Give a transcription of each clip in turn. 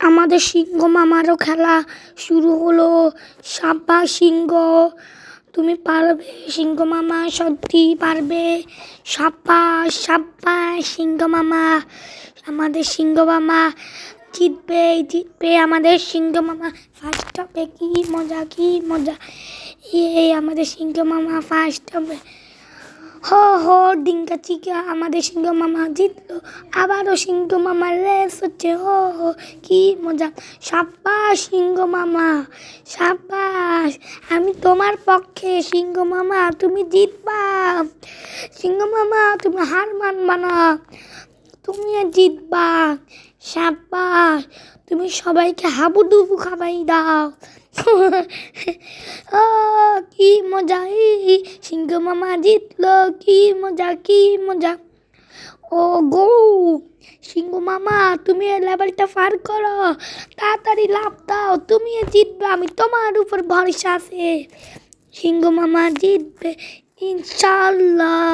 আমাদের সিংহ মামারও খেলা শুরু হলো। সাব্বাস সিংহ, তুমি পারবে সিংহ মামা, সত্যি পারবে। সাব্বাস সাব্বাস সিংহ মামা, আমাদের সিংহ মামা জিতবে জিতবে, আমাদের সিংহ মামা ফার্স্ট হবে। কি মজা কি মজা, আমাদের সিংহ মামা ফার্স্ট হবে। হো হো ডিঙ্কা চিকা, আমাদের সিংহ মামা জিতলো। আবারও সিংহ মামার রেস হচ্ছে, হো হো কি মজা। সাব্বাস সিংহ মামা সাব্বাস, আমি তোমার পক্ষে সিংহ মামা, তুমি জিতবা। সিংহ মামা তুমি হার মানবা না, তুমি জিতবা। সাব্বাস, তুমি সবাইকে হাবুডুবু খাবাই দাও। ও কি মজা, সিংহ মামা জিতলো, কি মজা কি মজা। ও গো সিংহ মামা, তুমি এই লেভেলটা পার করো, তাড়াতাড়ি লাফ দাও, তুমি জিতবে, আমি তোমার উপর ভরসা আছে। সিংহ মামা জিতবে ইনশাআল্লাহ।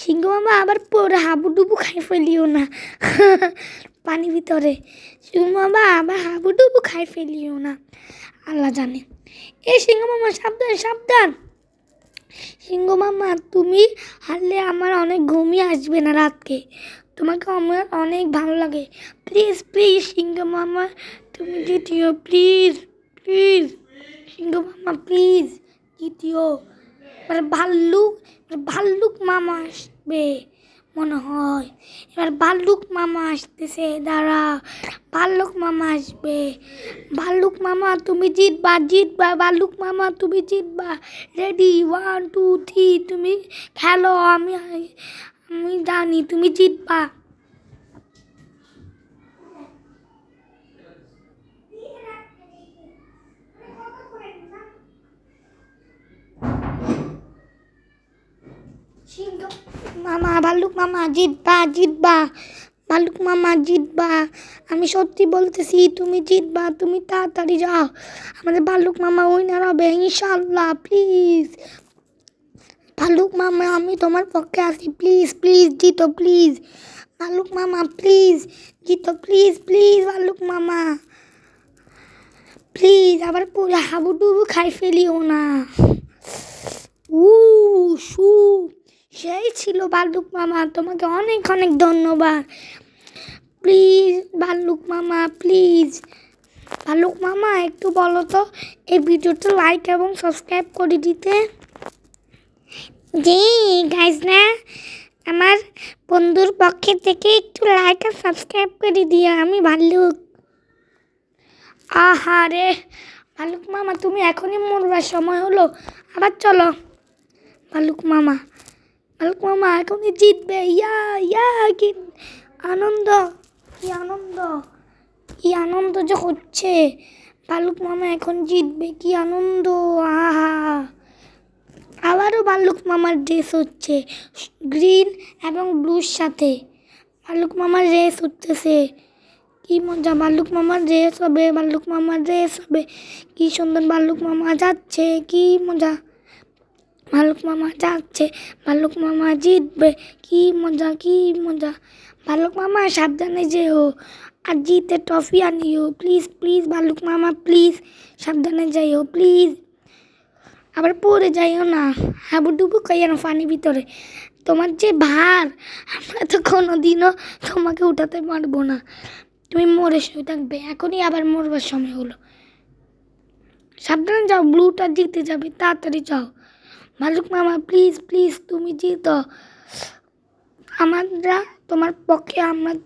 সিংহ মামা আবার পরে হাবুডুবু খাই ফেলিও না পানির ভিতরে। সিংহ মামা আবার হাবুডুবু খাই ফেলিও না, আল্লাহ জানে। সিংহ মামা সাবধান সাবধান। সিংহ মামা তুমি হারলে আমার অনেক ঘুমই আসবে না রাতকে, তোমাকে আমার অনেক ভালো লাগে। প্লিজ প্লিজ সিংহ মামা তুমি জিতিও, প্লিজ প্লিজ সিংহ মামা প্লিজ জিতিও। এবার ভাল্লুক মামা আসবে মনে হয়, এবার ভাল্লুক মামা আসতেছে, দাঁড়া। ভাল্লুক মামা আসবে, ভাল্লুক মামা তুমি জিতবা জিতবা, ভাল্লুক মামা তুমি জিতবা। রেডি 1 2 3, তুমি খেলো, আমি জানি তুমি জিতবা। মামা ভাল্লুক মামা জিতবা জিতবা, ভাল্লুক মামা জিতবা, আমি সত্যি বলতেছি তুমি জিতবা, তুমি তাড়াতাড়ি যাও, আমাদের ভাল্লুক মামা উইনার হবে ইনশাআল্লাহ। প্লিজ ভাল্লুক মামা আমি তোমার পক্ষে আছি, প্লিজ প্লিজ জিতো প্লিজ। ভাল্লুক মামা প্লিজ জিতো, প্লিজ প্লিজ ভাল্লুক মামা প্লিজ, আবার পুরো হাবুডুবু খাই ফেলিও না। শু সেই ছিল ভাল্লুক মামা, তোমাকে অনেক অনেক ধন্যবাদ। প্লিজ ভাল্লুক মামা প্লিজ। ভাল্লুক মামা একটু বলো তো এই ভিডিওটা লাইক এবং সাবস্ক্রাইব করে দিতে। জি গাইজ না, আমার বন্ধুর পক্ষে থেকে একটু লাইক আর সাবস্ক্রাইব করে দিও, আমি ভাল্লুক। আহারে ভাল্লুক মামা তুমি এখনই মরবার সময় হলো, আবার চলো। ভাল্লুক মামা এখনই জিতবে, ইয়া ইয়া কি আনন্দ, কি আনন্দ, কি আনন্দ যে হচ্ছে। ভাল্লুক মামা এখন জিতবে, কি আনন্দ, আহা। আবারও ভাল্লুক মামার রেস হচ্ছে, গ্রিন এবং ব্লুর সাথে ভাল্লুক মামার রেস হচ্ছে, কি মজা। ভাল্লুক মামার রেস হবে, ভাল্লুক মামার রেস হবে, কি সুন্দর ভাল্লুক মামা যাচ্ছে, কি মজা। ভাল্লুক মামা যাচ্ছে, ভাল্লুক মামা জিতবে, কি মজা কি মজা। ভাল্লুক মামা সাবধানে যেও, আর জিতে ট্রফি আনিও, প্লিজ প্লিজ ভাল্লুক মামা প্লিজ সাবধানে যাইও প্লিজ, আবার পড়ে যাইও না, হাবুডুবু খাইও না পানির ভিতরে। তোমার যে ভার, আমরা তো কোনোদিনও তোমাকে উঠাতে পারবো না, তুমি মরে শুয়ে থাকবে, এখনই আবার মরবার সময় হলো। সাবধানে যাও, ব্লুটা জিতে যাবে, তাড়াতাড়ি যাও। ভাল্লুক মামা প্লিজ প্লিজ তুমি জিতো, আমরা তোমার পক্ষে,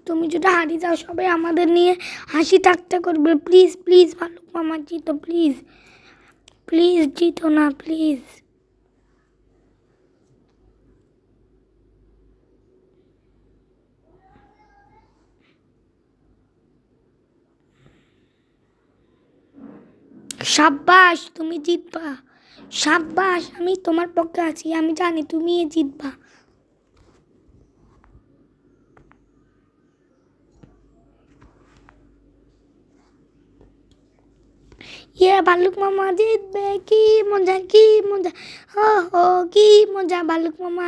তুমি যদি হারিয়ে যাও সবাই আমাদের নিয়ে হাসি ঠাট্টা করবে। প্লিজ প্লিজ ভাল্লুক মামা জিতো, প্লিজ প্লিজ জিতো না প্লিজ। সাব্বাস তুমি জিতবা, সাব্বাস আমি তোমার পক্ষে আছি, আমি জানি তুমি জিতবা। ভাল্লুক মামা জিতবে, কি মজা কি মজা, হো হো কি মজা। ভাল্লুক মামা